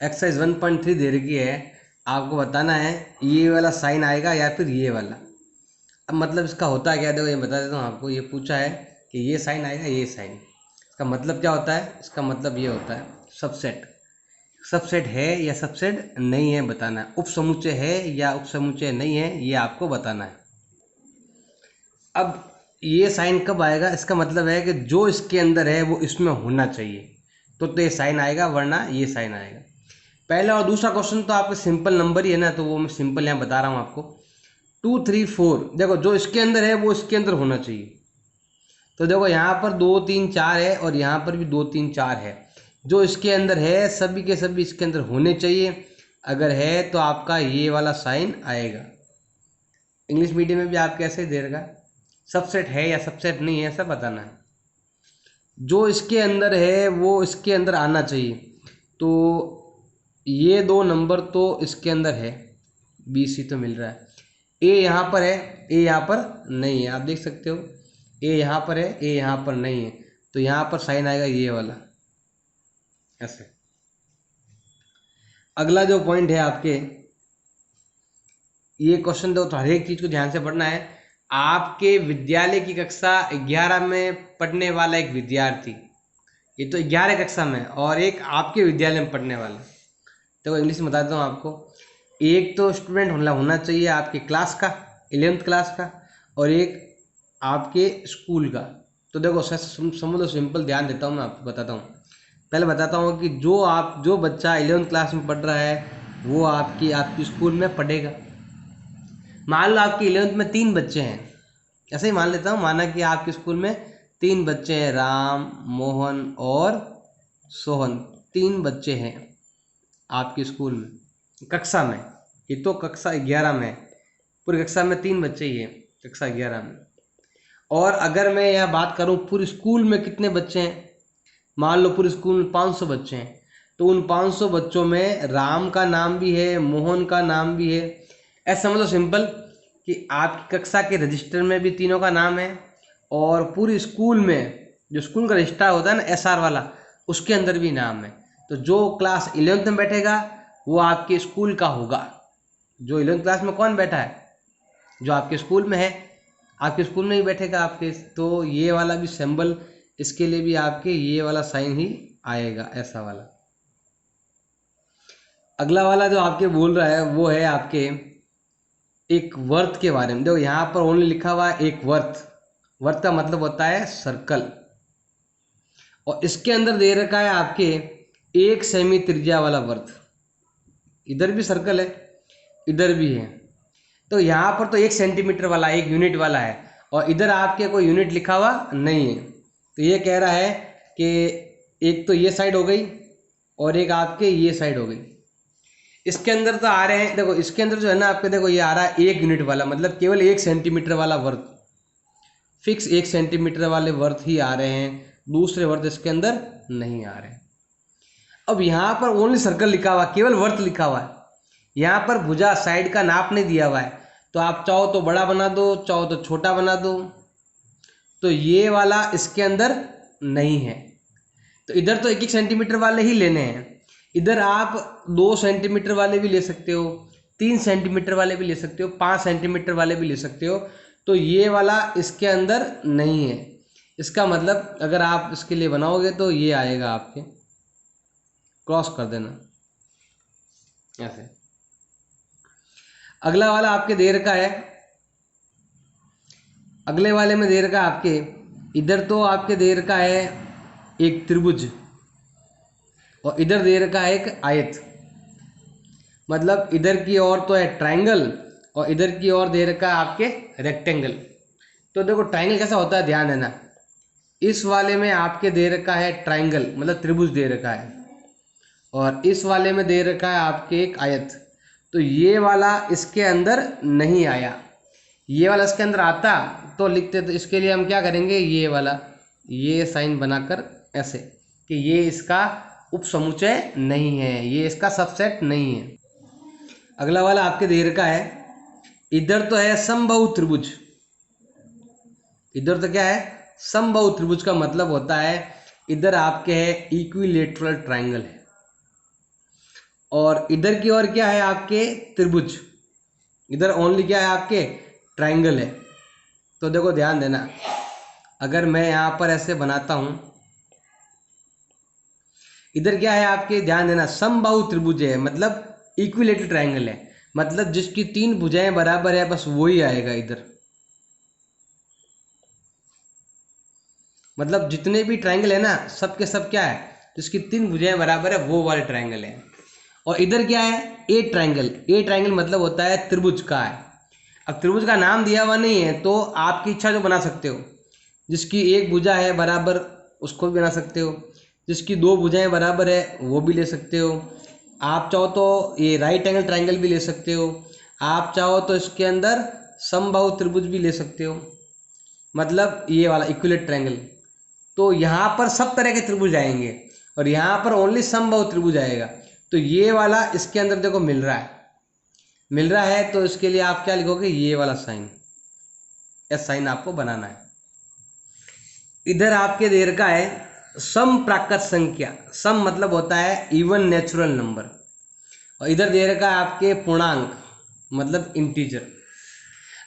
Exercise 1.3 दे रखी है, आपको बताना है ये वाला साइन आएगा या फिर ये वाला। अब मतलब इसका होता क्या है, देखो ये बता देता हूँ आपको। ये पूछा है कि ये साइन आएगा, ये साइन, इसका मतलब क्या होता है? इसका मतलब ये होता है सबसेट। सबसेट है या सबसेट नहीं है बताना है। उपसमुच्चय है या उपसमुच्चय नहीं है, ये आपको बताना है। अब ये साइन कब आएगा? इसका मतलब है कि जो इसके अंदर है वो इसमें होना चाहिए, तो ये साइन आएगा, वरना ये साइन आएगा। पहला और दूसरा क्वेश्चन तो आपके सिंपल नंबर ही है ना, तो वो मैं सिंपल यहाँ बता रहा हूँ आपको। 2 3 4, देखो जो इसके अंदर है वो इसके अंदर होना चाहिए। तो देखो यहाँ पर 2 3 4 है और यहाँ पर भी 2 3 4 है। जो इसके अंदर है सभी के सभी इसके अंदर होने चाहिए। अगर है तो आपका ये वाला साइन आएगा। इंग्लिश मीडियम में भी आप कैसे दे रखा, सबसेट है या सबसेट नहीं है, सब बताना है। जो इसके अंदर है वो इसके अंदर आना चाहिए। तो ये 2 नंबर तो इसके अंदर है, बी सी तो मिल रहा है। ए यहाँ पर है, ए यहाँ पर नहीं है, आप देख सकते हो। ए यहाँ पर है, ए यहाँ पर नहीं है, तो यहाँ पर साइन आएगा ये वाला, ऐसे। अगला जो पॉइंट है आपके, ये क्वेश्चन दो तो हर एक चीज को ध्यान से पढ़ना है। आपके विद्यालय की कक्षा 11 में पढ़ने वाला एक विद्यार्थी, ये तो 11 कक्षा में, और एक आपके विद्यालय में पढ़ने वाला, तो इंग्लिश में बताता हूँ आपको। एक तो स्टूडेंट होना चाहिए आपके क्लास का, 11th क्लास का, और एक आपके स्कूल का। तो देखो समझो, सिंपल ध्यान देता हूँ मैं आपको, बताता हूँ। पहले बताता हूँ कि जो बच्चा 11th क्लास में पढ़ रहा है वो आपकी स्कूल में पढ़ेगा। मान लो आपकी 11th में 3 बच्चे हैं, ऐसे ही मान लेता हूँ। माना कि आपके स्कूल में 3 बच्चे हैं, राम, मोहन और सोहन। 3 बच्चे हैं आपके स्कूल में, कक्षा में। ये तो कक्षा 11 में है, पूरी कक्षा में 3 बच्चे ही हैं, कक्षा 11 में। और अगर मैं यह बात करूं पूरे स्कूल में कितने बच्चे हैं, मान लो पूरे स्कूल में 500 बच्चे हैं, तो उन 500 बच्चों में राम का नाम भी है, मोहन का नाम भी है। ऐसा समझ लो सिंपल कि आपकी कक्षा के रजिस्टर में भी तीनों का नाम है, और पूरी स्कूल में जो स्कूल का रजिस्टर होता है ना, एसआर वाला, उसके अंदर भी नाम है। तो जो क्लास 11th में बैठेगा वो आपके स्कूल का होगा। जो 11th क्लास में कौन बैठा है? जो आपके स्कूल में है, आपके स्कूल में ही बैठेगा आपके। तो ये वाला भी सिंबल, इसके लिए भी आपके ये वाला साइन ही आएगा, ऐसा वाला। अगला वाला जो आपके बोल रहा है वो है आपके एक वर्त के बारे में। देखो यहाँ पर ओनली लिखा हुआ है एक वर्त। वर्त का मतलब होता है सर्कल, और इसके अंदर दे रखा है आपके 1 सेमी त्रिज्या वाला वर्त। इधर भी सर्कल है, इधर भी है। तो यहाँ पर तो 1 सेंटीमीटर वाला, 1 यूनिट वाला है, और इधर आपके कोई यूनिट लिखा हुआ नहीं है। तो ये कह रहा है कि एक तो ये साइड हो गई और एक आपके ये साइड हो गई। इसके अंदर तो आ रहे हैं, देखो इसके अंदर जो है ना आपके, देखो ये आ रहा है 1 यूनिट वाला, मतलब केवल 1 सेंटीमीटर वाला वर्त, फिक्स 1 सेंटीमीटर वाले वर्त ही आ रहे हैं, दूसरे वर्त इसके अंदर नहीं आ रहे। अब यहाँ पर ओनली सर्कल लिखा हुआ, केवल वर्त लिखा हुआ है। यहाँ पर भुजा साइड का नाप नहीं दिया हुआ है, तो आप चाहो तो बड़ा बना दो, चाहो तो छोटा बना दो। तो ये वाला इसके अंदर नहीं है, तो इधर तो 1 1 सेंटीमीटर वाले ही लेने हैं। इधर आप 2 सेंटीमीटर वाले भी ले सकते हो, 3 सेंटीमीटर वाले भी ले सकते हो, 5 सेंटीमीटर वाले भी ले सकते हो। तो ये वाला इसके अंदर नहीं है। इसका मतलब अगर आप इसके लिए बनाओगे तो ये आएगा आपके, क्रॉस कर देना ऐसे। अगला वाला आपके दे रखा है, अगले वाले में दे रखा है आपके, इधर तो आपके दे रखा है एक त्रिभुज, और इधर दे रखा है एक आयत। मतलब इधर की ओर तो है ट्रायंगल, और इधर की ओर दे रखा है आपके रेक्टेंगल। तो देखो ट्रायंगल कैसा होता है, ध्यान देना। इस वाले में आपके दे रखा है ट्रायंगल, मतलब त्रिभुज दे रखा है, और इस वाले में दे रखा है आपके एक आयत। तो ये वाला इसके अंदर नहीं आया। ये वाला इसके अंदर आता तो लिखते, तो इसके लिए हम क्या करेंगे, ये वाला ये साइन बनाकर ऐसे, कि ये इसका उपसमुच्चय नहीं है, ये इसका सबसेट नहीं है। अगला वाला आपके दे रखा है, इधर तो है समबाहु त्रिभुज, इधर तो क्या है, समबाहु त्रिभुज का मतलब होता है इधर आपके है इक्विलेटरल ट्रायंगल है। और इधर की ओर क्या है आपके त्रिभुज, इधर ओनली क्या है आपके ट्रायंगल है। तो देखो ध्यान देना, अगर मैं यहाँ पर ऐसे बनाता हूँ, इधर क्या है आपके, ध्यान देना, समबाहु त्रिभुज है, मतलब इक्विलेटरल ट्रायंगल है, मतलब जिसकी 3 भुजाएं बराबर है, बस वही आएगा इधर। मतलब जितने भी ट्रायंगल है ना, सब के सब क्या है, जिसकी 3 भुजाएं बराबर है वो वाले ट्रायंगल है। और इधर क्या है, ए ट्रायंगल। ए ट्रायंगल मतलब होता है त्रिभुज का है। अब त्रिभुज का नाम दिया हुआ नहीं है, तो आपकी इच्छा जो बना सकते हो, जिसकी 1 भुजा है बराबर उसको भी बना सकते हो, जिसकी 2 भुजाएं बराबर है वो भी ले सकते हो। आप चाहो तो ये राइट एंगल ट्रायंगल भी ले सकते हो, आप चाहो तो इसके अंदर समबाहु त्रिभुज भी ले सकते हो, मतलब ये वाला इक्विलेटरल ट्रायंगल। तो यहाँ पर सब तरह के त्रिभुज आएंगे और यहाँ पर ओनली समबाहु त्रिभुज आएगा। तो ये वाला इसके अंदर देखो मिल रहा है, मिल रहा है, तो इसके लिए आप क्या लिखोगे, ये वाला साइन, एस साइन आपको बनाना है। इधर आपके दे रखा है सम प्राकृत संख्या। सम मतलब होता है इवन नेचुरल नंबर, और इधर दे रखा है आपके पूर्णांक मतलब इंटीजर।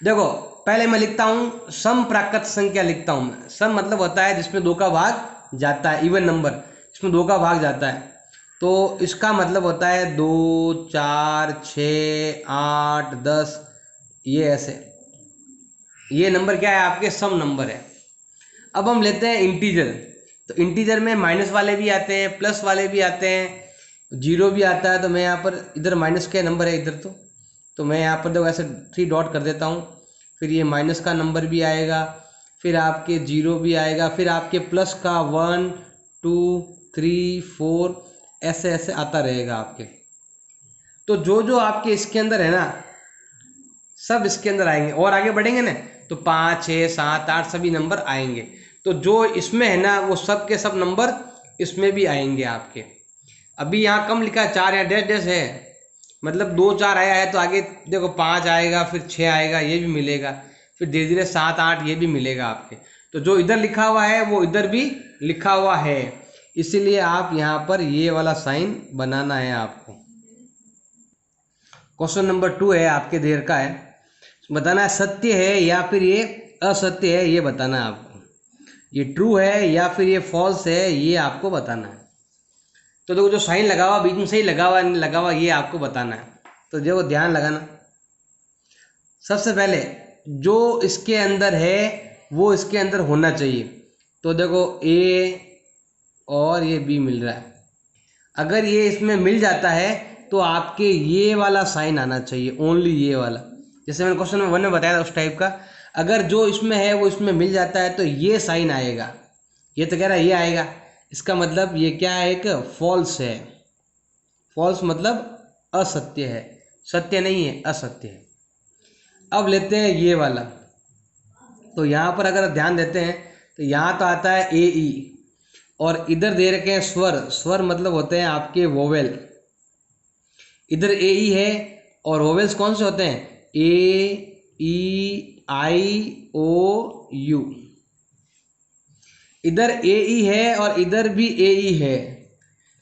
देखो पहले मैं लिखता हूँ सम प्राकृत संख्या, लिखता हूँ मैं। सम मतलब होता है जिसमें 2 का भाग जाता है, इवन नंबर इसमें 2 का भाग जाता है। तो इसका मतलब होता है 2, 4, 6, 8, 10, ये ऐसे, ये नंबर क्या है आपके सम नंबर है। अब हम लेते हैं इंटीजर। तो इंटीजर में माइनस वाले भी आते हैं, प्लस वाले भी आते हैं, जीरो भी आता है। तो मैं यहाँ पर, इधर माइनस का नंबर है इधर, तो मैं यहाँ पर देखो ऐसे 3 डॉट कर देता हूँ, फिर ये माइनस का नंबर भी आएगा, फिर आपके जीरो भी आएगा, फिर आपके प्लस का 1, 2, 3, 4 ऐसे ऐसे आता रहेगा आपके। तो जो जो आपके इसके अंदर है ना, सब इसके अंदर आएंगे, और आगे बढ़ेंगे ना तो 5, 6, 7, 8 सभी नंबर आएंगे। तो जो इसमें है ना वो सब के सब नंबर इसमें भी आएंगे आपके। अभी यहाँ कम लिखा है 4, यहाँ डैश डैश है, मतलब 2, 4 आया है, तो आगे देखो 5 आएगा, फिर 6 आएगा, ये भी मिलेगा, फिर धीरे धीरे 7, 8 ये भी मिलेगा आपके। तो जो इधर लिखा हुआ है वो इधर भी लिखा हुआ है, इसीलिए आप यहाँ पर ये वाला साइन बनाना है आपको। क्वेश्चन नंबर 2 है आपके देर का है, बताना है सत्य है या फिर ये असत्य है, ये बताना है आपको। ये ट्रू है या फिर ये फॉल्स है, ये आपको बताना है। तो देखो जो साइन लगा हुआ बीच में सही लगा हुआ नहीं लगा हुआ, ये आपको बताना है। तो देखो ध्यान लगाना, सबसे पहले जो इसके अंदर है वो इसके अंदर होना चाहिए। तो देखो ए और ये बी मिल रहा है, अगर ये इसमें मिल जाता है तो आपके ये वाला साइन आना चाहिए, ओनली ये वाला, जैसे मैंने क्वेश्चन नंबर 1 में बताया था उस टाइप का। अगर जो इसमें है वो इसमें मिल जाता है तो ये साइन आएगा। ये तो कह रहा है ये आएगा, इसका मतलब ये क्या है, एक फॉल्स है। फॉल्स मतलब असत्य है, सत्य नहीं है, असत्य है। अब लेते हैं ये वाला। तो यहाँ पर अगर ध्यान देते हैं तो यहाँ तो आता है ए ई, और इधर दे रखे हैं स्वर। स्वर मतलब होते हैं आपके वोवेल। इधर ए ई है, और वोवेल्स कौन से होते हैं, ए ई आई ओ यू। इधर ए ई है और इधर भी ए ई है,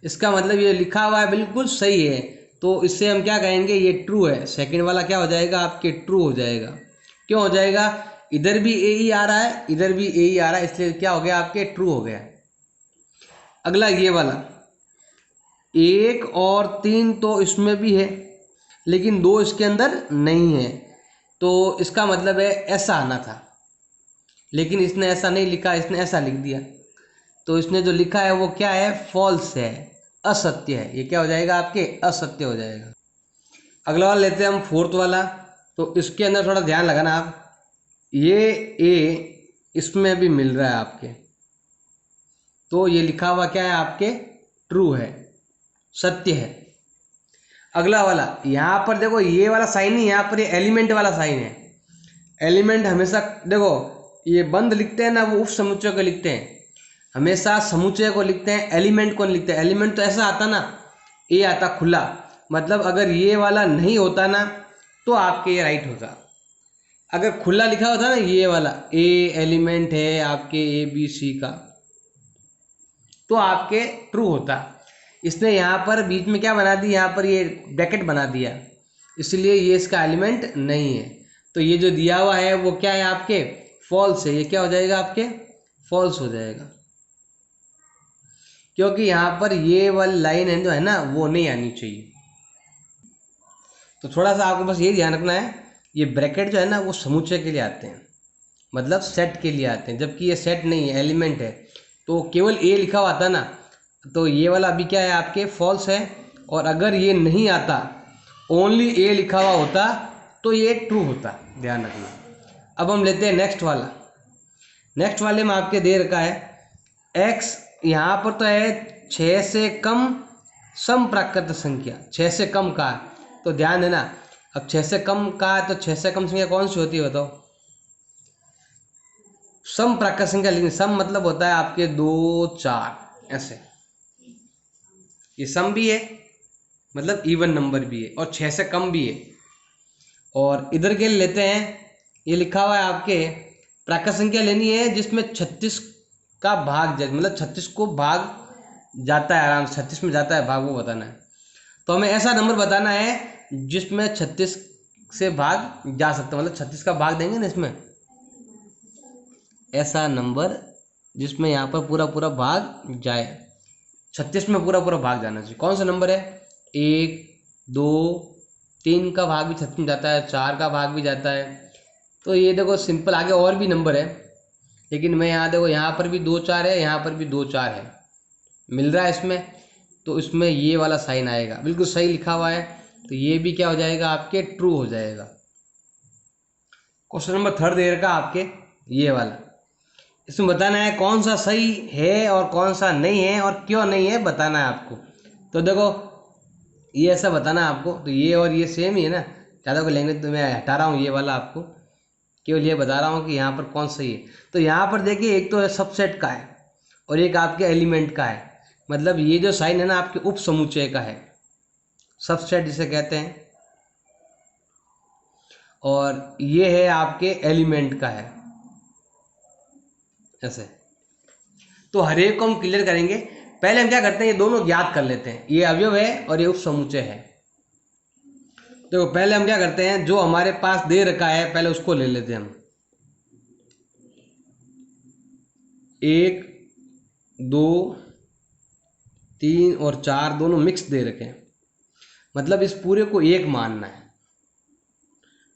इसका मतलब ये लिखा हुआ है बिल्कुल सही है, तो इससे हम क्या कहेंगे, ये ट्रू है। सेकंड वाला क्या हो जाएगा आपके, ट्रू हो जाएगा। क्यों हो जाएगा, इधर भी ए ई आ रहा है, इधर भी ए ई आ रहा है, इसलिए क्या हो गया आपके, ट्रू हो गया। अगला ये वाला 1 और 3 तो इसमें भी है, लेकिन 2 इसके अंदर नहीं है, तो इसका मतलब है ऐसा आना था, लेकिन इसने ऐसा नहीं लिखा, इसने ऐसा लिख दिया। तो इसने जो लिखा है वो क्या है, फॉल्स है, असत्य है। ये क्या हो जाएगा आपके, असत्य हो जाएगा। अगला वाला लेते हैं हम 4th वाला। तो इसके अंदर थोड़ा ध्यान लगाना आप, ये ए इसमें भी मिल रहा है आपके, तो ये लिखा हुआ क्या है आपके, ट्रू है, सत्य है। अगला वाला यहाँ पर देखो ये वाला साइन ही, यहाँ पर ये एलिमेंट वाला साइन है। एलिमेंट हमेशा देखो ये बंद लिखते हैं ना, वो उप समुच्चय को लिखते हैं, हमेशा समुच्चय को लिखते हैं, एलिमेंट को नहीं लिखते। एलिमेंट तो ऐसा आता ना, ए आता खुला, मतलब अगर ये वाला नहीं होता ना तो आपके ये राइट होता। अगर खुला लिखा होता ना ये वाला, ए एलिमेंट है आपके ए बी सी का, तो आपके ट्रू होता। इसने यहाँ पर बीच में क्या बना दी, यहाँ पर ये ब्रैकेट बना दिया, इसलिए ये इसका एलिमेंट नहीं है। तो ये जो दिया हुआ है वो क्या है आपके, फॉल्स है। ये क्या हो जाएगा आपके, फॉल्स हो जाएगा, क्योंकि यहाँ पर ये वाली लाइन है जो है ना वो नहीं आनी चाहिए। तो थोड़ा सा आपको बस ये ध्यान रखना है, ये ब्रैकेट जो है ना वो समुच्चय के लिए आते हैं, मतलब सेट के लिए आते हैं, जबकि ये सेट नहीं है, एलिमेंट है। तो केवल ए लिखा हुआ आता ना, तो ये वाला अभी क्या है आपके, फॉल्स है। और अगर ये नहीं आता, ओनली ए लिखा हुआ होता, तो ये ट्रू होता, ध्यान रखना। अब हम लेते हैं नेक्स्ट वाला। नेक्स्ट वाले में आपके दे रखा है एक्स, यहाँ पर तो है 6 से कम सम प्राकृत संख्या, 6 से कम का, तो ध्यान देना। अब 6 से कम का, तो 6 से कम संख्या कौन सी होती है बताओ, सम प्राकृत संख्या। लेकिन सम मतलब होता है आपके 2 4 ऐसे, ये सम भी है मतलब इवन नंबर भी है, और 6 से कम भी है। और इधर के लेते हैं, ये लिखा हुआ है आपके प्राकृत संख्या लेनी है जिसमें 36 का भाग जाए, मतलब 36 को भाग जाता है, आराम से 36 में जाता है भाग, वो बताना है। तो हमें ऐसा नंबर बताना है जिसमें 36 से भाग जा सकता है, मतलब 36 का भाग देंगे ना इसमें, ऐसा नंबर जिसमें यहाँ पर पूरा पूरा भाग जाए, 36 में पूरा पूरा भाग जाना चाहिए। कौन सा नंबर है, 1 2 3 का भाग भी 36 में जाता है, 4 का भाग भी जाता है। तो ये देखो सिंपल, आगे और भी नंबर है, लेकिन मैं यहाँ देखो, यहाँ पर भी 2 4 है, यहाँ पर भी 2 4 है, मिल रहा है इसमें, तो इसमें ये वाला साइन आएगा, बिल्कुल सही लिखा हुआ है, तो ये भी क्या हो जाएगा आपके, ट्रू हो जाएगा। क्वेश्चन नंबर 3 दे रखा आपके ये वाला, इसमें बताना है कौन सा सही है और कौन सा नहीं है, और क्यों नहीं है बताना है आपको। तो देखो ये ऐसा बताना है आपको, तो ये और ये सेम ही है ना, ज़्यादा कोई लैंग्वेज तो मैं हटा रहा हूँ ये वाला, आपको केवल ये बता रहा हूँ कि यहाँ पर कौन सही है। तो यहाँ पर देखिए, एक तो सबसेट का है और एक आपके एलिमेंट का है, मतलब ये जो साइन है ना आपके उप समुच्चय का है, सबसेट जिसे कहते हैं, और ये है आपके एलिमेंट का है ऐसे। तो हर एक को हम क्लियर करेंगे। पहले हम क्या करते हैं, ये दोनों ज्ञात कर लेते हैं, ये अवयव है और ये उप समुच्चय है। तो पहले हम क्या करते हैं, जो हमारे पास दे रखा है पहले उसको ले लेते हैं हम। 1 2 3 और 4 दोनों मिक्स दे रखे हैं, मतलब इस पूरे को 1 मानना है।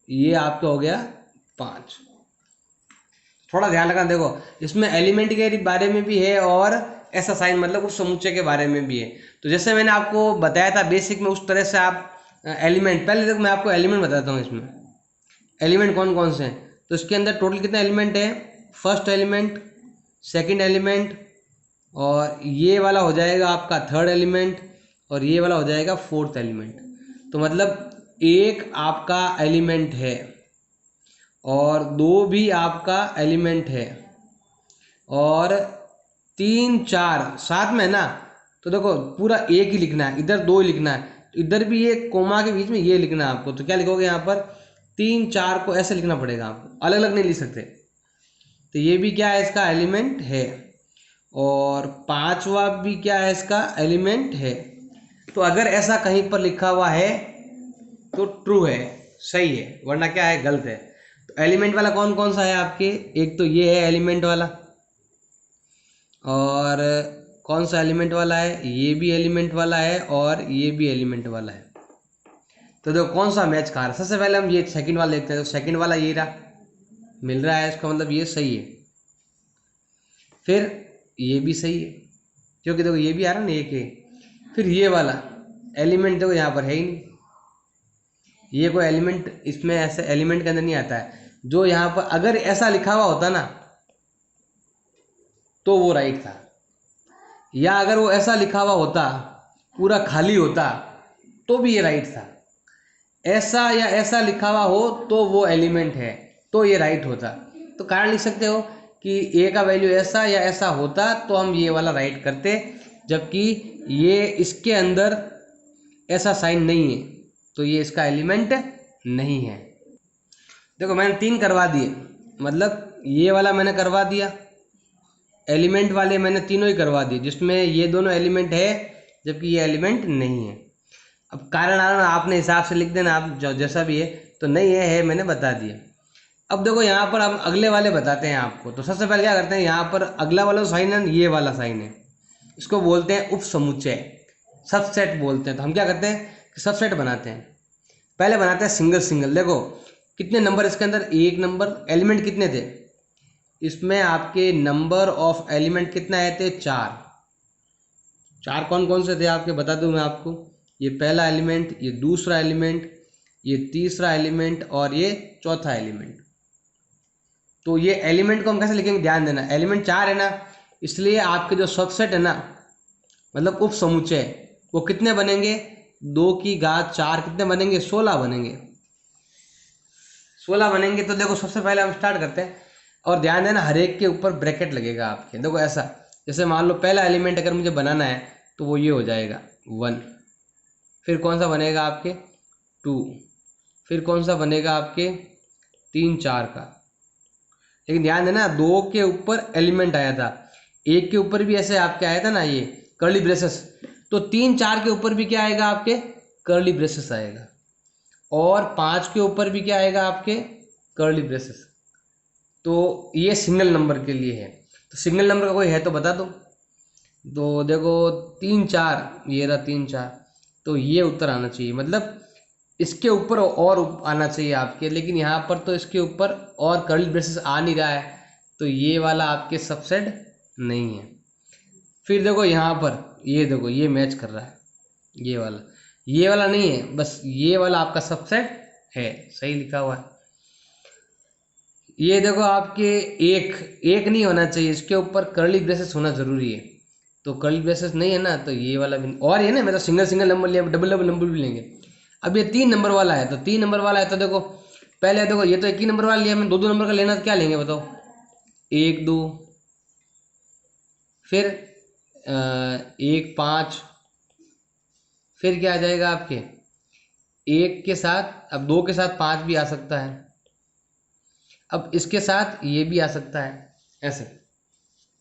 ये आपका हो गया 5। थोड़ा ध्यान रखना, देखो इसमें एलिमेंट के बारे में भी है और ऐसा साइन मतलब उस समुच्चय के बारे में भी है। तो जैसे मैंने आपको बताया था बेसिक में, उस तरह से आप एलिमेंट, पहले देखो मैं आपको एलिमेंट बताता हूँ। इसमें एलिमेंट कौन कौन से हैं, तो इसके अंदर टोटल कितने एलिमेंट है, फर्स्ट एलिमेंट, सेकंड एलिमेंट, और ये वाला हो जाएगा आपका थर्ड एलिमेंट, और ये वाला हो जाएगा फोर्थ एलिमेंट। तो मतलब 1 आपका एलिमेंट है और 2 भी आपका एलिमेंट है, और 3 4 साथ में है ना। तो देखो पूरा 1 ही लिखना है, इधर 2 ही लिखना है, तो इधर भी ये कोमा के बीच में ये लिखना है आपको। तो क्या लिखोगे यहाँ पर, 3 4 को ऐसे लिखना पड़ेगा आपको, अलग अलग नहीं लिख सकते। तो ये भी क्या है, इसका एलिमेंट है, और 5वां भी क्या है, इसका एलिमेंट है। तो अगर ऐसा कहीं पर लिखा हुआ है तो ट्रू है, सही है, वरना क्या है, गलत है। तो एलिमेंट वाला कौन कौन सा है आपके, एक तो ये है एलिमेंट वाला, और कौन सा एलिमेंट वाला है, ये भी एलिमेंट वाला है, और ये भी एलिमेंट वाला है। तो देखो कौन सा मैच खा रहा है। सबसे पहले हम ये सेकंड वाला देखते हैं, तो सेकंड वाला ये रहा, मिल रहा है, इसका मतलब ये सही है। फिर ये भी सही है, क्योंकि देखो ये भी आ रहा है ना, एक है। फिर ये वाला एलिमेंट देखो यहाँ पर है ही नहीं, ये कोई एलिमेंट इसमें ऐसे एलिमेंट के अंदर नहीं आता है। जो यहाँ पर अगर ऐसा लिखा हुआ होता ना तो वो राइट था, या अगर वो ऐसा लिखा हुआ होता पूरा खाली होता तो भी ये राइट था। ऐसा या ऐसा लिखा हुआ हो तो वो एलिमेंट है, तो ये राइट होता। तो कारण लिख सकते हो कि ए का वैल्यू ऐसा या ऐसा होता तो हम ये वाला राइट करते, जबकि ये इसके अंदर ऐसा साइन नहीं है तो ये इसका एलिमेंट नहीं है। देखो मैंने 3 करवा दिए, मतलब ये वाला मैंने करवा दिया, एलिमेंट वाले मैंने तीनों ही करवा दिए, जिसमें ये दोनों एलिमेंट है जबकि ये एलिमेंट नहीं है। अब कारण आपने हिसाब से लिख देना, आप जैसा भी है, तो नहीं है मैंने बता दिया। अब देखो यहाँ पर हम अगले वाले बताते हैं आपको। तो सबसे पहले क्या करते हैं, यहाँ पर अगला वाला साइन है, ये वाला साइन है, इसको बोलते हैं उप समुच्चय, सबसेट बोलते हैं। तो हम क्या करते हैं कि सबसेट बनाते हैं। पहले बनाते हैं सिंगल सिंगल। देखो कितने नंबर इसके अंदर, एक नंबर, एलिमेंट कितने थे इसमें, आपके नंबर ऑफ एलिमेंट कितना आए थे, 4। 4 कौन कौन से थे आपके बता दूं मैं आपको, ये पहला एलिमेंट, ये दूसरा एलिमेंट, ये तीसरा एलिमेंट और ये चौथा एलिमेंट। तो ये एलिमेंट को हम कैसे लिखेंगे, ध्यान देना, एलिमेंट 4 है ना, इसलिए आपके जो सबसेट है ना, मतलब उप समुच्चय, वो कितने बनेंगे, 2 की घात 4 कितने बनेंगे, 16 बनेंगे। 16 बनेंगे। तो देखो सबसे पहले हम स्टार्ट करते हैं, और ध्यान देना हर एक के ऊपर ब्रैकेट लगेगा आपके। देखो ऐसा, जैसे मान लो पहला एलिमेंट अगर मुझे बनाना है तो वो ये हो जाएगा 1, फिर कौन सा बनेगा आपके 2, फिर कौन सा बनेगा आपके 3 4 का। लेकिन ध्यान देना 2 के ऊपर एलिमेंट आया था, 1 के ऊपर भी ऐसे आपके आया था ना ये कर्ली ब्रेसेस, तो 3 4 के ऊपर भी क्या आएगा आपके कर्ली ब्रेसेस आएगा, और 5 के ऊपर भी क्या आएगा आपके कर्ली ब्रेसेस। तो ये सिंगल नंबर के लिए है। तो सिंगल नंबर का कोई है तो बता दो। तो देखो 3 4, ये रहा 3 4, तो ये उत्तर आना चाहिए, मतलब इसके ऊपर और आना चाहिए आपके, लेकिन यहाँ पर तो इसके ऊपर और कर्ली ब्रेसेस आ नहीं रहा है, तो ये वाला आपके सबसेट नहीं है। फिर देखो यहाँ पर, ये देखो ये मैच कर रहा है, ये वाला नहीं है, बस ये वाला आपका सबसेट है, सही लिखा हुआ है। ये देखो आपके एक नहीं होना चाहिए, इसके ऊपर कर्ली ब्रेसेस होना जरूरी है, तो कर्ली ब्रेसेस नहीं है ना, तो ये वाला भी, और ये ना मैं तो सिंगल सिंगल नंबर लिया, डबल डबल नंबर भी लेंगे। अब ये 3 नंबर वाला है, तो 3 नंबर वाला है तो देखो पहले देखो ये तो 1 ही नंबर वाला लिया, मैं 2 2 नंबर का लेना, तो क्या लेंगे बताओ, 1 2, फिर 1 5, फिर क्या आ जाएगा आपके 1 के साथ, अब 2 के साथ 5 भी आ सकता है, अब इसके साथ ये भी आ सकता है ऐसे।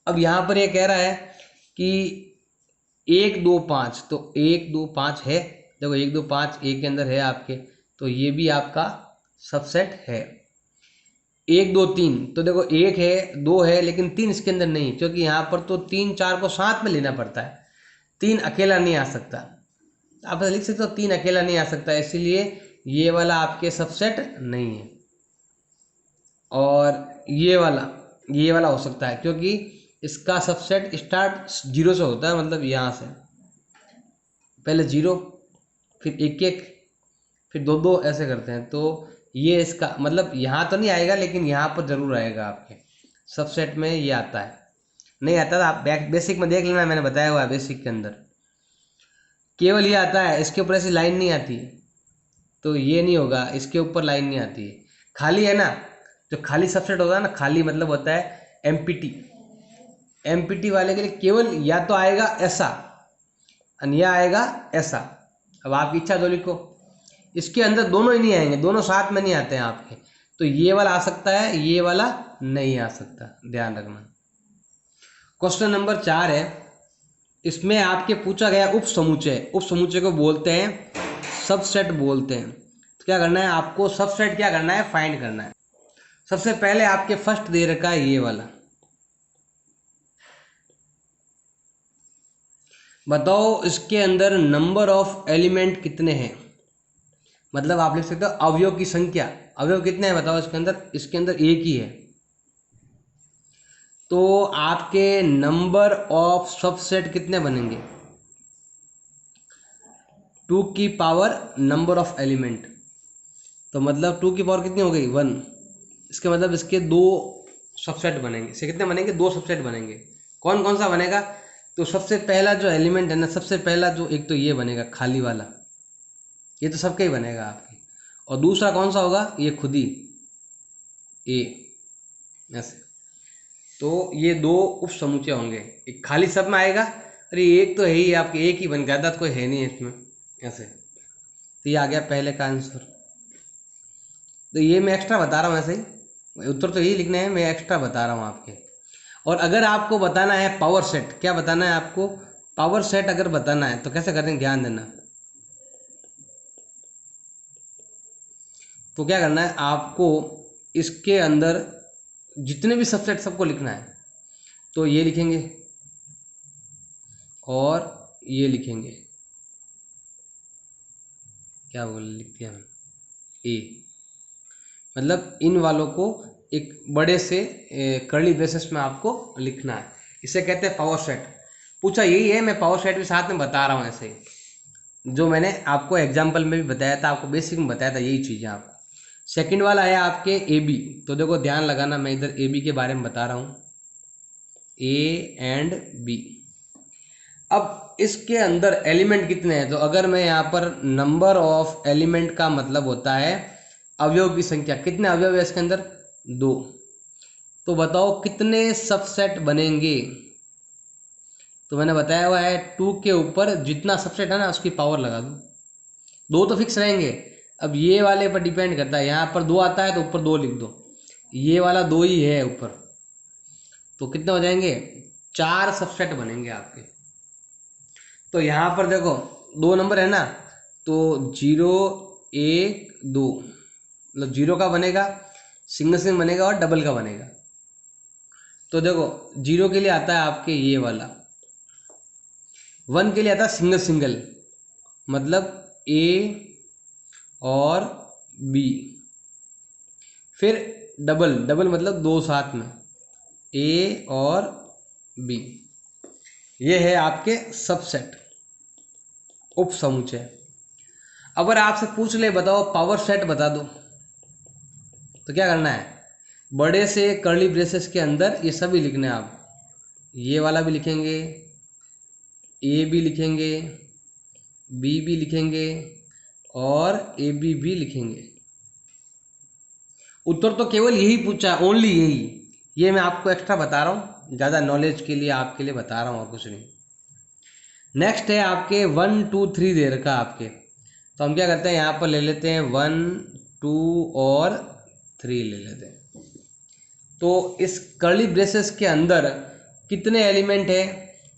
अब यहाँ पर ये कह रहा है कि 1 2 5, तो 1 2 5 है, देखो 1 2 5 1 के अंदर है आपके, तो ये भी आपका सबसेट है। 1 2 3, तो देखो 1 है 2 है, लेकिन 3 इसके अंदर नहीं, क्योंकि यहाँ पर तो 3 4 को साथ में लेना पड़ता है, 3 अकेला नहीं आ सकता। आप लिख सकते हो 3 अकेला नहीं आ सकता, इसीलिए ये वाला आपके सबसेट नहीं है। और ये वाला हो सकता है, क्योंकि इसका सबसेट स्टार्ट 0 से होता है, मतलब यहाँ से पहले 0, फिर 1 1, फिर 2 2 ऐसे करते हैं, तो ये इसका मतलब यहाँ तो नहीं आएगा, लेकिन यहाँ पर जरूर आएगा आपके सबसेट में, ये आता है। नहीं आता तो आप बेसिक में देख लेना, मैंने बताया हुआ है बेसिक के अंदर केवल ये आता है, इसके ऊपर ऐसी लाइन नहीं आती है, तो ये नहीं होगा, इसके ऊपर लाइन नहीं आती है, खाली है ना। जो खाली सबसेट होता है ना, खाली मतलब होता है एमपीटी, एमपीटी वाले के लिए केवल या तो आएगा ऐसा या आएगा ऐसा। अब आपकी इच्छा तो लिखो, इसके अंदर दोनों ही नहीं आएंगे, दोनों साथ में नहीं आते हैं आपके, तो ये वाला आ सकता है, ये वाला नहीं आ सकता, ध्यान रखना। क्वेश्चन नंबर 4 है, इसमें आपके पूछा गया उप समुच्चय, उप समुच्चय को बोलते हैं सबसेट बोलते हैं। तो क्या करना है आपको, सबसेट क्या करना है, फाइंड करना है। सबसे पहले आपके फर्स्ट दे रखा है ये वाला, बताओ इसके अंदर नंबर ऑफ एलिमेंट कितने हैं, मतलब आप लिख सकते हो अवयव की संख्या, अवयव कितने हैं बताओ इसके अंदर, इसके अंदर एक ही है, तो आपके नंबर ऑफ सबसेट कितने बनेंगे, 2 की पावर नंबर ऑफ एलिमेंट, तो मतलब 2 की पावर कितनी हो गई 1, इसके मतलब इसके 2 सबसेट बनेंगे, इससे कितने बनेंगे 2 सबसेट बनेंगे। कौन कौन सा बनेगा, तो सबसे पहला जो एलिमेंट है ना, सबसे पहला जो एक तो ये बनेगा खाली वाला, ये तो सबका ही बनेगा आपके, और दूसरा कौन सा होगा, ये खुद ही ए ऐसे। तो ये 2 उप समुच्चय होंगे, एक खाली सब में आएगा, अरे एक तो है ही आपके, एक ही बन गया था, तो कोई है नहीं इसमें ऐसे, तो ये आ गया पहले का आंसर। तो ये मैं एक्स्ट्रा बता रहा हूँ, ऐसे ही उत्तर तो यही लिखने हैं, मैं एक्स्ट्रा बता रहा हूँ आपके। और अगर आपको बताना है पावर सेट, क्या बताना है आपको, पावर सेट अगर बताना है तो कैसे करते हैं, ध्यान देना। तो क्या करना है आपको, इसके अंदर जितने भी सबसेट सबको लिखना है। तो ये लिखेंगे और ये लिखेंगे, क्या बोल लिखते हैं हम, ए, मतलब इन वालों को एक बड़े से कर्ली ब्रेसेस में आपको लिखना है। इसे कहते हैं पावर सेट। पूछा यही है, मैं पावर सेट के साथ में बता रहा हूँ ऐसे ही, जो मैंने आपको एग्जाम्पल में भी बताया था, आपको बेसिक में बताया था, यही चीज़ है आपको। सेकंड वाला है आपके ए बी। तो देखो ध्यान लगाना, मैं इधर ए बी के बारे में बता रहा हूँ, ए एंड बी। अब इसके अंदर एलिमेंट कितने हैं, तो अगर मैं यहाँ पर नंबर ऑफ एलिमेंट का मतलब होता है अवयव की संख्या, कितने अवयव है इसके अंदर, 2। तो बताओ कितने सबसेट बनेंगे। तो मैंने बताया हुआ है 2 के ऊपर जितना सबसेट है ना उसकी पावर लगा दो, 2 तो फिक्स रहेंगे। अब ये वाले पर डिपेंड करता है, यहाँ पर 2 आता है तो ऊपर 2 लिख दो, ये वाला 2 ही है ऊपर, तो कितने हो जाएंगे, 4 सबसेट बनेंगे आपके। तो यहाँ पर देखो 2 नंबर है ना, तो 0 1 2, मतलब 0 का बनेगा, सिंगल सिंगल बनेगा और डबल का बनेगा। तो देखो 0 के लिए आता है आपके ये वाला, 1 के लिए आता है सिंगल सिंगल, मतलब ए और बी। फिर डबल डबल मतलब 2 साथ में, ए और बी। ये है आपके सबसेट, उप समुच्चय। अगर आपसे पूछ ले बताओ पावर सेट बता दो, तो क्या करना है, बड़े से कर्ली ब्रेसेस के अंदर ये सभी लिखने हैं आप। ये वाला भी लिखेंगे, ए भी लिखेंगे, बी भी लिखेंगे और ए बी भी लिखेंगे। उत्तर तो केवल यही पूछा, ओनली यही, ये मैं आपको एक्स्ट्रा बता रहा हूँ, ज़्यादा नॉलेज के लिए आपके लिए बता रहा हूँ और कुछ नहीं। नेक्स्ट है आपके 1 2 3 दे रखा आपके, तो हम क्या करते हैं यहाँ पर ले लेते हैं 1 2 और 3 ले लेते हैं। तो इस कर्ली ब्रेसेस के अंदर कितने एलिमेंट है,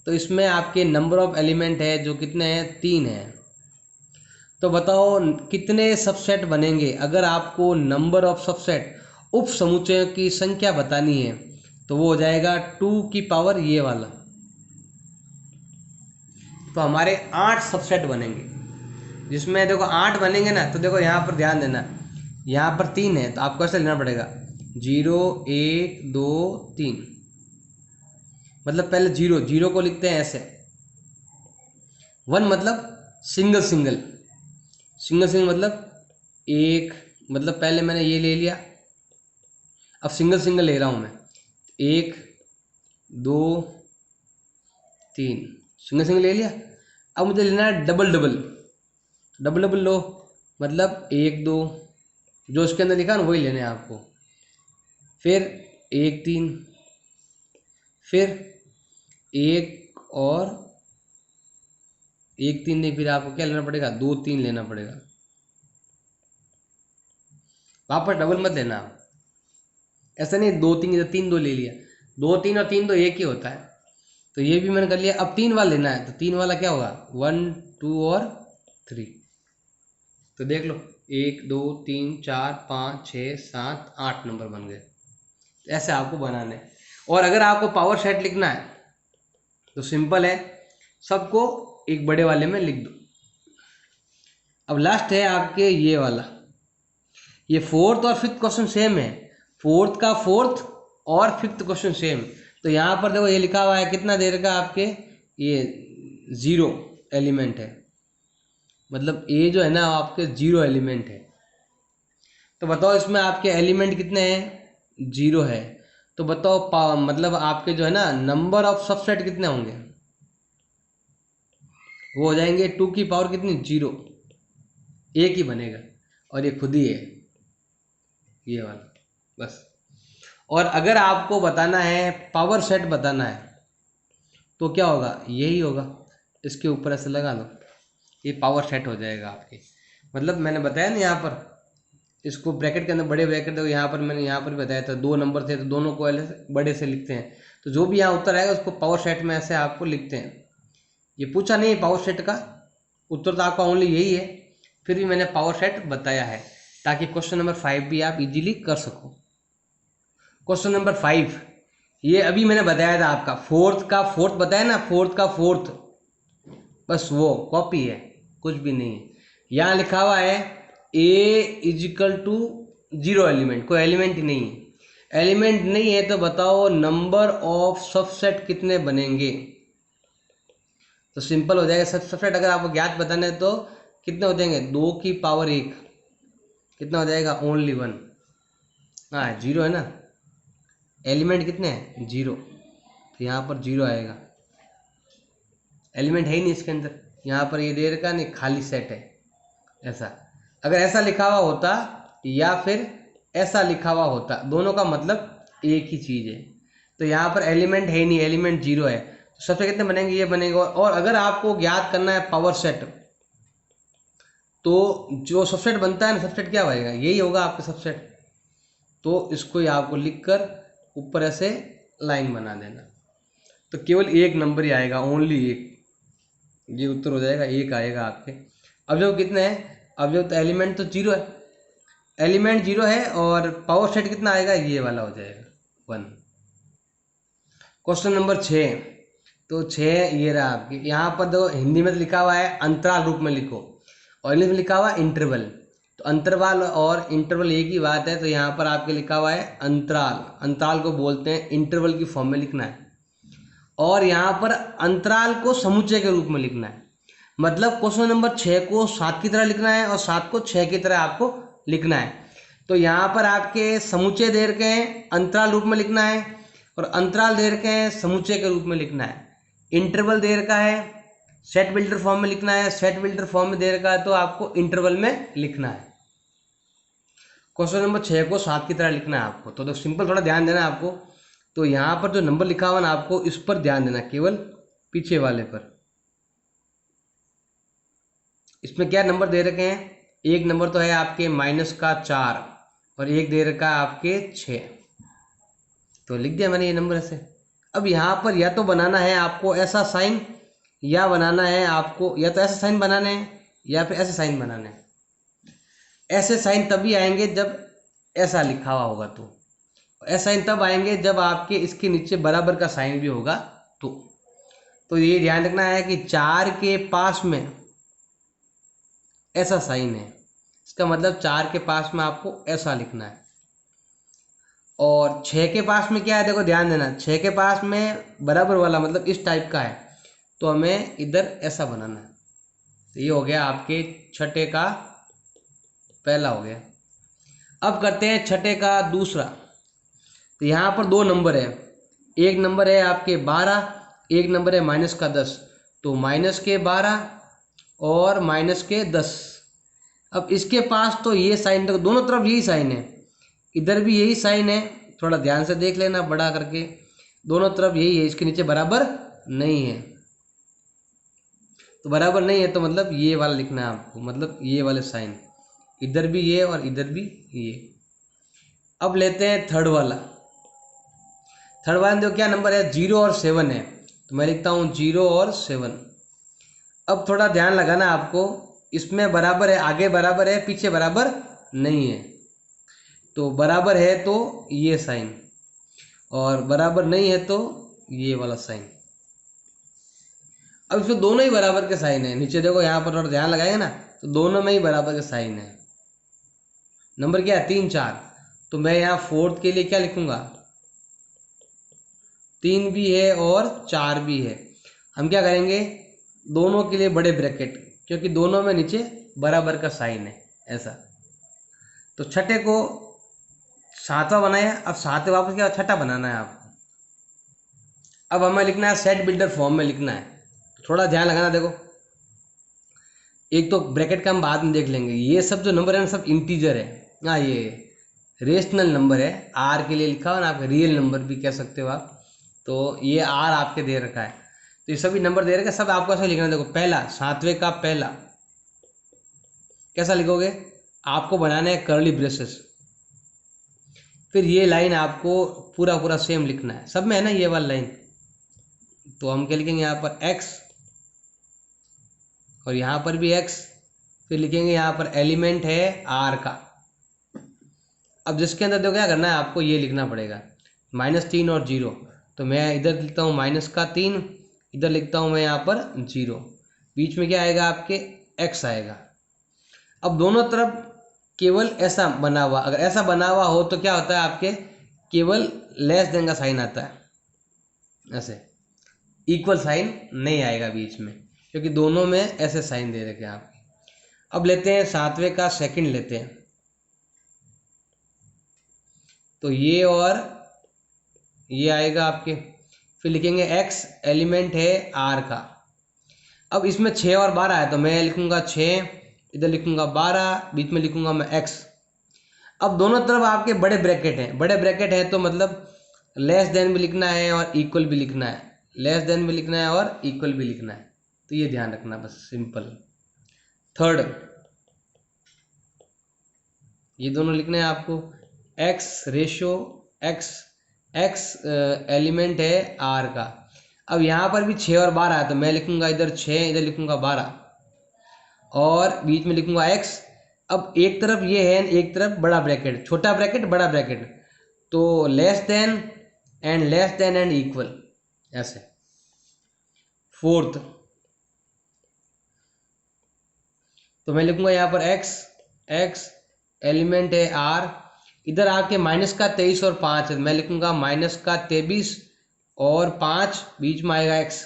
तो इसमें आपके नंबर ऑफ एलिमेंट है जो कितने हैं, 3 है। तो बताओ कितने सबसेट बनेंगे। अगर आपको नंबर ऑफ सबसेट उप समुच्चयों की संख्या बतानी है तो वो हो जाएगा 2 की पावर ये वाला। तो हमारे 8 सबसेट बनेंगे, जिसमें देखो 8 बनेंगे ना, तो देखो यहाँ पर ध्यान देना, यहाँ पर 3 है तो आपको ऐसे लेना पड़ेगा 0 1 2 3, मतलब पहले 0 0 को लिखते हैं ऐसे, 1 मतलब सिंगल सिंगल, सिंगल सिंगल मतलब 1, मतलब पहले मैंने ये ले लिया, अब सिंगल सिंगल ले रहा हूँ मैं, 1 2 3, सिंगल सिंगल ले लिया। अब मुझे लेना है डबल डबल, डबल डबल लो, मतलब 1 2, जो उसके अंदर लिखा ना वही लेने हैं आपको। फिर 1 3, फिर 1 और 1 3 नहीं, फिर आपको क्या लेना पड़ेगा, 2 3 लेना पड़ेगा। वापस डबल मत लेना आप, ऐसा नहीं 2 3 3 2 ले लिया, 2 3 और 3 2 एक ही होता है। तो ये भी मैंने कर लिया। अब 3 वाला लेना है, तो 3 वाला क्या होगा, 1 2 और 3। तो देख लो 1 2 3 4 5 6 7 8 नंबर बन गए। ऐसे आपको बनाने। और अगर आपको पावर सेट लिखना है तो सिंपल है, सबको एक बड़े वाले में लिख दो। अब लास्ट है आपके ये वाला, ये फोर्थ और फिफ्थ क्वेश्चन सेम है, फोर्थ का फोर्थ और फिफ्थ क्वेश्चन सेम। तो यहाँ पर देखो ये लिखा हुआ है कितना देर का आपके, ये 0 एलिमेंट है, मतलब ए जो है ना आपके 0 एलिमेंट है। तो बताओ इसमें आपके एलिमेंट कितने हैं, 0 है। तो बताओ मतलब आपके जो है ना नंबर ऑफ सबसेट कितने होंगे, वो हो जाएंगे 2 की पावर कितनी, 0, एक ही बनेगा और ये खुद ही है ये वाला, बस। और अगर आपको बताना है पावर सेट बताना है तो क्या होगा, यही होगा, इसके ऊपर ऐसे लगा लो, ये पावर सेट हो जाएगा आपके। मतलब मैंने बताया ना यहाँ पर, इसको ब्रैकेट के अंदर बड़े ब्रैकेट देखो, यहाँ पर मैंने यहाँ पर बताया था 2 नंबर थे तो दोनों को बड़े से लिखते हैं। तो जो भी यहाँ उत्तर आएगा उसको पावर सेट में ऐसे आपको लिखते हैं। ये पूछा नहीं है पावर सेट का, उत्तर तो आपका ओनली यही है, फिर भी मैंने पावर सेट बताया है ताकि क्वेश्चन नंबर 5 भी आप इजीली कर सको। क्वेश्चन नंबर 5 ये अभी मैंने बताया था आपका, फोर्थ का फोर्थ बताया ना, फोर्थ का फोर्थ, बस वो कॉपी है, कुछ भी नहीं है। यहाँ लिखा हुआ है ए इजिकल टू 0 एलिमेंट, कोई एलिमेंट ही नहीं है। एलिमेंट नहीं है तो बताओ नंबर ऑफ सबसेट कितने बनेंगे। तो सिंपल हो जाएगा, सबसेट अगर आपको ज्ञात बताना है तो कितने हो जाएंगे, 2 की पावर 1, कितना हो जाएगा, ओनली 1। हाँ 0 है ना, एलिमेंट कितने हैं 0, तो यहाँ पर 0 आएगा, एलिमेंट है ही नहीं इसके अंदर। यहाँ पर ये दे रखा नहीं, खाली सेट है ऐसा। अगर ऐसा लिखा हुआ होता या फिर ऐसा लिखा हुआ होता, दोनों का मतलब एक ही चीज़ है। तो यहाँ पर एलिमेंट है ही नहीं, एलिमेंट 0 है, तो सबसे कितने बनेंगे, ये बनेगा। और अगर आपको ज्ञात करना है पावर सेट, तो जो सबसेट बनता है ना, सबसेट क्या बनेगा, यही होगा आपका सबसेट। तो इसको ही आपको लिखकर ऊपर ऐसे लाइन बना देना, तो केवल एक नंबर ही आएगा, ओनली एक, ये उत्तर हो जाएगा, एक आएगा आपके। अब जो कितने हैं, अब जो तो एलिमेंट तो 0 है, एलिमेंट 0 है, और पावर सेट कितना आएगा, ये वाला हो जाएगा 1। क्वेश्चन नंबर 6, तो 6 ये रहा आपके, यहाँ पर दो हिंदी में तो लिखा हुआ है अंतराल रूप में लिखो, और इंग्लिश में लिखा हुआ है इंटरवल। तो अंतराल और इंटरवल एक ही बात है, तो यहाँ पर आपके लिखा हुआ है अंतराल, अंतराल को बोलते हैं, इंटरवल की फॉर्म में लिखना है। और यहाँ पर अंतराल को समुच्चय के रूप में लिखना है, मतलब क्वेश्चन नंबर 6 को 7 की तरह लिखना है और 7 को 6 की तरह आपको लिखना है। तो यहाँ पर आपके समुच्चय दे रखे हैं, अंतराल रूप में लिखना है, और अंतराल दे रखे हैं, समुच्चय के रूप में लिखना है। इंटरवल दे रखा है, सेट बिल्डर फॉर्म में लिखना है, सेट बिल्डर फॉर्म में दे रखा है तो आपको इंटरवल में लिखना है। क्वेश्चन नंबर 6 को 7 की तरह लिखना है आपको, तो सिंपल थोड़ा ध्यान देना है आपको। तो यहाँ पर जो नंबर लिखा हुआ ना, आपको इस पर ध्यान देना, केवल पीछे वाले पर। इसमें क्या नंबर दे रखे हैं, एक नंबर तो है आपके -4 और एक दे रखा है आपके 6, तो लिख दिया मैंने ये नंबर ऐसे। अब यहाँ पर या तो बनाना है आपको ऐसा साइन, या बनाना है आपको, या तो ऐसा साइन बनाना है या फिर ऐसे साइन बनाना है। ऐसे साइन तभी आएंगे जब ऐसा लिखा हुआ होगा, तो ऐसा साइन तब आएंगे जब आपके इसके नीचे बराबर का साइन भी होगा। तो ये ध्यान रखना है कि 4 के पास में ऐसा साइन है, इसका मतलब 4 के पास में आपको ऐसा लिखना है। और 6 के पास में क्या है, देखो ध्यान देना, 6 के पास में बराबर वाला मतलब इस टाइप का है, तो हमें इधर ऐसा बनाना है। तो ये हो गया आपके छठे का पहला हो गया। अब करते हैं छठे का दूसरा। तो यहाँ पर 2 नंबर है, एक नंबर है आपके 12, एक नंबर है -10, तो -12 और -10। अब इसके पास तो ये साइन, देखो दोनों तरफ यही साइन है, इधर भी यही साइन है, थोड़ा ध्यान से देख लेना बड़ा करके, दोनों तरफ यही है, इसके नीचे बराबर नहीं है। तो बराबर नहीं है तो मतलब ये वाला लिखना है आपको, मतलब ये वाले साइन, इधर भी ये और इधर भी ये। अब लेते हैं थर्ड वाला। थर्ड वाले में देखो क्या नंबर है, 0 और 7 है, तो मैं लिखता हूँ 0 और 7। अब थोड़ा ध्यान लगाना आपको, इसमें बराबर है, आगे बराबर है, पीछे बराबर नहीं है। तो बराबर है तो ये साइन, और बराबर नहीं है तो ये वाला साइन। अब इसमें दोनों ही बराबर के साइन है, नीचे देखो यहाँ पर थोड़ा ध्यान लगाएंगे ना, तो दोनों में ही बराबर के साइन है। नंबर क्या है, 3 4, तो मैं यहाँ फोर्थ के लिए क्या लिखूंगा, 3 भी है और 4 भी है। हम क्या करेंगे, दोनों के लिए बड़े ब्रैकेट, क्योंकि दोनों में नीचे बराबर का साइन है ऐसा। तो छठे को 7वां बनाया, अब 7 वापस क्या छठा बनाना है आपको। अब हमें लिखना है सेट बिल्डर फॉर्म में लिखना है, थोड़ा ध्यान लगाना। देखो एक तो ब्रैकेट का हम बाद में देख लेंगे, ये सब जो नंबर है ना सब इंटीजर है। हाँ ये रेशनल नंबर है, आर के लिए लिखा हुआ ना, आप रियल नंबर भी कह सकते हो आप। तो ये आर आपके दे रखा है, तो ये सभी नंबर दे रखे हैं, सब आपको ऐसा लिखना है। देखो पहला, 7वें का पहला कैसा लिखोगे, आपको बनाना है कर्ली ब्रेसेस, फिर ये लाइन आपको पूरा पूरा सेम लिखना है, सब में है ना ये वाला लाइन। तो हम क्या लिखेंगे यहाँ पर x और यहाँ पर भी x, फिर लिखेंगे यहाँ पर एलिमेंट है r का। अब जिसके अंदर देखो क्या करना है, आपको ये लिखना पड़ेगा -3 और 0। तो मैं इधर लिखता हूँ -3, इधर लिखता हूँ मैं यहाँ पर 0, बीच में क्या आएगा आपके x आएगा। अब दोनों तरफ केवल ऐसा बना हुआ, अगर ऐसा बना हुआ हो तो क्या होता है आपके केवल लेस देन का साइन आता है, ऐसे इक्वल साइन नहीं आएगा बीच में, क्योंकि दोनों में ऐसे साइन दे रखे हैं आपके। अब लेते हैं 7वें का सेकंड लेते हैं, तो ये और ये आएगा आपके, फिर लिखेंगे x एलिमेंट है r का। अब इसमें 6 और 12 है, तो मैं लिखूंगा 6, इधर लिखूंगा 12, बीच में लिखूंगा मैं x। अब दोनों तरफ आपके बड़े ब्रैकेट हैं, बड़े ब्रैकेट है तो मतलब लेस देन भी लिखना है और इक्वल भी लिखना है, लेस देन भी लिखना है और इक्वल भी लिखना है, तो ये ध्यान रखना बस, सिंपल। थर्ड, ये दोनों लिखने हैं आपको, x रेशो x एलिमेंट है r का। अब यहाँ पर भी 6 और 12 है, तो मैं लिखूंगा इधर 6, इधर लिखूंगा 12 और बीच में लिखूंगा x। अब एक तरफ ये है, एक तरफ बड़ा ब्रैकेट, छोटा ब्रैकेट बड़ा ब्रैकेट, तो लेस देन एंड इक्वल, ऐसे। फोर्थ, तो मैं लिखूंगा यहाँ पर x एलिमेंट है r, इधर आपके -23 और 5 है, मैं लिखूंगा -23 और 5, बीच में आएगा x।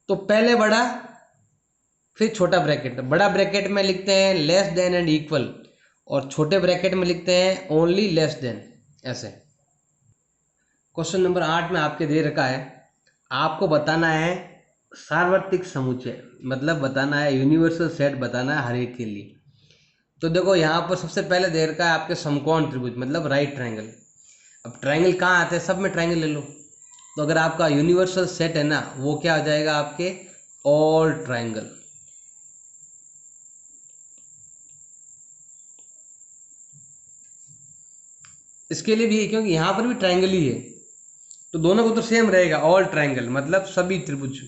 तो पहले बड़ा फिर छोटा ब्रैकेट, बड़ा ब्रैकेट में लिखते हैं लेस देन एंड इक्वल और छोटे ब्रैकेट में लिखते हैं ओनली लेस देन, ऐसे। क्वेश्चन नंबर 8 में आपके दे रखा है, आपको बताना है सार्वत्रिक समुच्चय, मतलब बताना है यूनिवर्सल सेट बताना है हर एक के लिए। तो देखो यहाँ पर सबसे पहले दे रखा है आपके समकोण त्रिभुज, मतलब राइट ट्रायंगल। अब ट्रायंगल कहाँ आते हैं, सब में ट्रायंगल ले लो, तो अगर आपका यूनिवर्सल सेट है ना, वो क्या हो जाएगा आपके ऑल ट्रायंगल। इसके लिए भी है क्योंकि यहाँ पर भी ट्रायंगल ही है, तो दोनों को तो सेम रहेगा, ऑल ट्रायंगल मतलब सभी त्रिभुज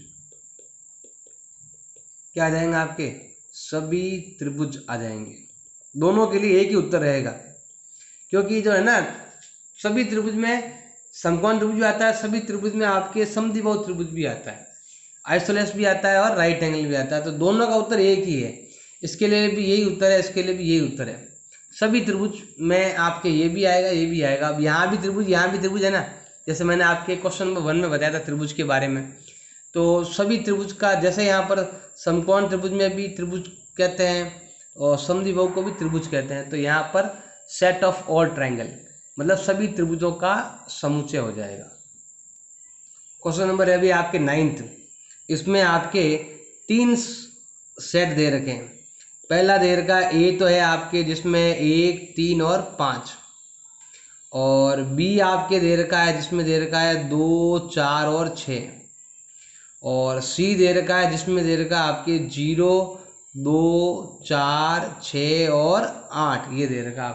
क्या आ जाएंगे आपके, सभी त्रिभुज आ जाएंगे। दोनों के लिए एक ही उत्तर रहेगा, क्योंकि जो है ना सभी त्रिभुज में समकोण त्रिभुज भी आता है, सभी त्रिभुज में आपके समद्विबाहु त्रिभुज भी आता है, आइसोसेलेस भी आता है और राइट एंगल भी आता है, तो दोनों का उत्तर एक ही है। इसके लिए भी यही उत्तर है, इसके लिए भी यही उत्तर है। सभी त्रिभुज में आपके ये भी आएगा, ये भी आएगा। अब यहाँ भी त्रिभुज, यहाँ भी त्रिभुज है ना, जैसे मैंने आपके क्वेश्चन नंबर 1 में बताया था त्रिभुज के बारे में, तो सभी त्रिभुज का, जैसे यहाँ पर समकोण त्रिभुज में भी त्रिभुज कहते हैं और समद्विबाहु को भी त्रिभुज कहते हैं, तो यहाँ पर सेट ऑफ ऑल ट्रायंगल मतलब सभी त्रिभुजों का समुच्चय हो जाएगा। क्वेश्चन नंबर है अभी आपके 9th, इसमें आपके 3 सेट दे रखे हैं। पहला दे रखा ए तो है आपके जिसमें 1, 3 और 5, और बी आपके दे रखा है जिसमें दे रखा है 2, 4 और 6, और सी दे रखा है जिसमें दे रखा है आपके 0, 2, 4, 6 और 8, ये दे रखा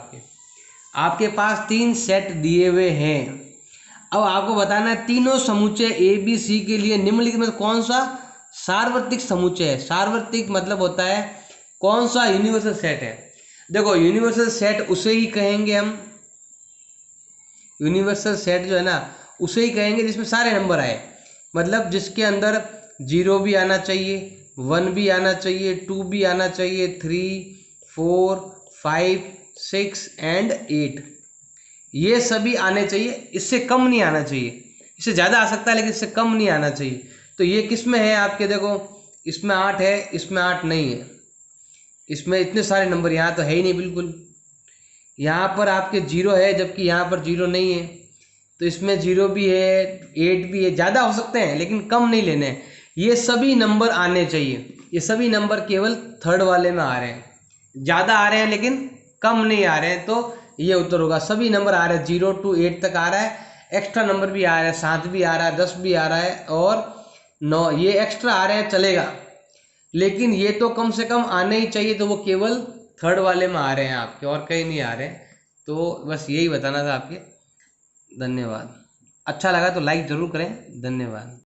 आपके पास 3 सेट दिए हुए हैं। अब आपको बताना है तीनों समुच्चय ए बी सी के लिए निम्नलिखित में कौन सा सार्वत्रिक समुच्चय है। सार्वत्रिक मतलब होता है कौन सा यूनिवर्सल सेट है। देखो यूनिवर्सल सेट उसे ही कहेंगे हम, यूनिवर्सल सेट जो है ना उसे ही कहेंगे जिसमें सारे नंबर आए, मतलब जिसके अंदर 0 भी आना चाहिए, 1 भी आना चाहिए, 2 भी आना चाहिए, 3, 4, 5, 6 एंड 8, ये सभी आने चाहिए। इससे कम नहीं आना चाहिए, इससे ज़्यादा आ सकता है लेकिन इससे कम नहीं आना चाहिए। तो ये किस में है आपके, देखो इसमें 8 है, इसमें 8 नहीं है, इसमें इतने सारे नंबर यहाँ तो है ही नहीं बिल्कुल। यहाँ पर आपके 0 है जबकि यहाँ पर 0 नहीं है, तो इसमें 0 भी है, 8 भी है, ज़्यादा हो सकते हैं लेकिन कम नहीं लेने हैं। ये सभी नंबर आने चाहिए, ये सभी नंबर केवल थर्ड वाले में आ रहे हैं, ज़्यादा आ रहे हैं लेकिन कम नहीं आ रहे हैं, तो ये उत्तर होगा। सभी नंबर आ रहे हैं, 0 to 8 तक आ रहा है, एक्स्ट्रा नंबर भी आ रहा है, 7 भी आ रहा है, 10 भी आ रहा है और 9 ये एक्स्ट्रा आ रहे हैं, चलेगा, लेकिन ये तो कम से कम आने ही चाहिए, तो वो केवल थर्ड वाले में आ रहे हैं आपके, और कहीं नहीं आ रहे हैं। तो बस यही बताना था आपके। धन्यवाद। अच्छा लगा तो लाइक ज़रूर करें। धन्यवाद।